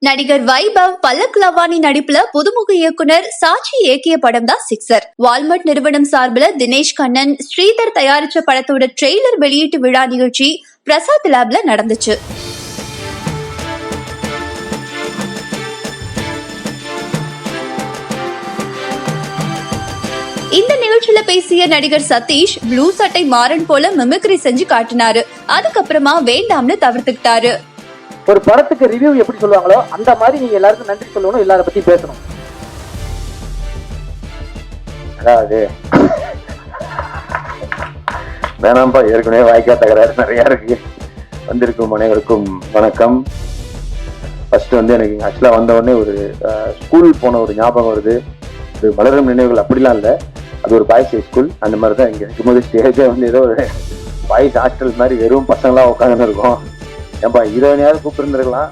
நடிகர் வைபவ் பல்லக் லவானி நடிப்புல புதுமுக இயக்குனர் சாட்சி இயக்கிய படம் தான் சிக்ஸர். வால்மார்ட் நிறுவனம் சார்பில் தினேஷ் கண்ணன், ஸ்ரீதர் தயாரிச்ச படத்தோட ட்ரெய்லர் வெளியீட்டு விழா நிகழ்ச்சி பிரசாத் லேப்ல நடந்துச்சு. இந்த நிகழ்ச்சியில பேசிய நடிகர் சதீஷ் ப்ளூ சட்டை மாறன் போல மிமிக்ரி செஞ்சு காட்டினாரு. அதுக்கப்புறமா வேண்டாம்னு தவிர்த்துக்கிட்டாரு. ஒரு படத்துக்கு ரிவ்யூ எப்படி சொல்லுவாங்களோ அந்த மாதிரி நீங்க எல்லாருக்கும் நன்றி சொல்லணும், எல்லார பத்தி பேசணும். அதாவது வேணாம்பா, ஏற்கனவே வாய்க்கா தகராறு நிறைய இருக்கு. வந்திருக்கும் அனைவருக்கும் வணக்கம். ஃபர்ஸ்ட் எனக்கு ஆக்சுவலா வந்த உடனே ஒரு ஸ்கூல் போன ஒரு ஞாபகம் வருது. இது வளரும் நினைவுகள் அப்படிலாம் இல்லை, அது ஒரு பாய்ஸ் ஸ்கூல். அந்த மாதிரி தான் இங்கே இருக்கும்போது ஸ்டேஜே ஏதோ ஒரு பாய்ஸ் ஹாஸ்டல் மாதிரி வெறும் பசங்களாம் உட்காந்துன்னு இருக்கும். ஏன்பா ஹீரோயினையாவது கூப்பிட்டுருந்துருக்கலாம்.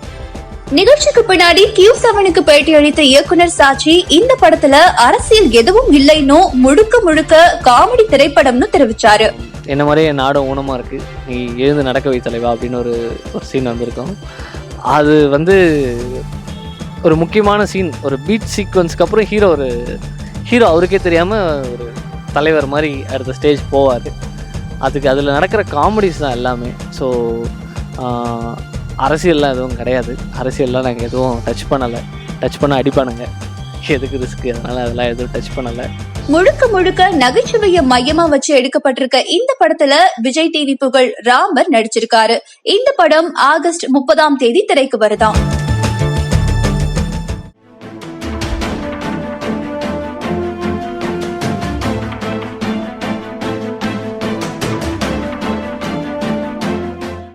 நிகழ்ச்சிக்கு பின்னாடி Q7க்கு பேட்டி அளித்த இயக்குனர் சாட்சி இந்த படத்துல அரசியல் எதுவும் இல்லைன்னு முழுக்க காமெடி திரைப்படம்னு தெரிவிச்சாரு. என்ன மாதிரியே நாடும் ஊனமா இருக்கு, நீ எழுந்து நடக்க வை தலைவா அப்படின்னு ஒரு சீன் வந்திருக்கும். அது ஒரு முக்கியமான சீன். ஒரு பீட் சீக்வன்ஸ்க்கு அப்புறம் ஹீரோ அவருக்கே தெரியாம ஒரு தலைவர் மாதிரி அடுத்த ஸ்டேஜ் போவாது. அதுக்கு அதில் நடக்கிற காமெடிஸ் தான் எல்லாமே. ஸோ அரசியல்லாம் எதுவும் கிடையாது. அரசியல்லாம் நாங்கள் எதுவும் டச் பண்ண அடிப்பானுங்க, எதுக்கு ரிஸ்க், அதனால அதெல்லாம் எதுவும் டச் பண்ணலை. முழுக்க நகைச்சுவையை மையமா வச்சு எடுக்கப்பட்டிருக்க இந்த படத்துல விஜய் டிவி புகழ் ராமர் நடிச்சிருக்காரு. இந்த படம் ஆகஸ்ட் 30 திரைக்கு வருதாம்.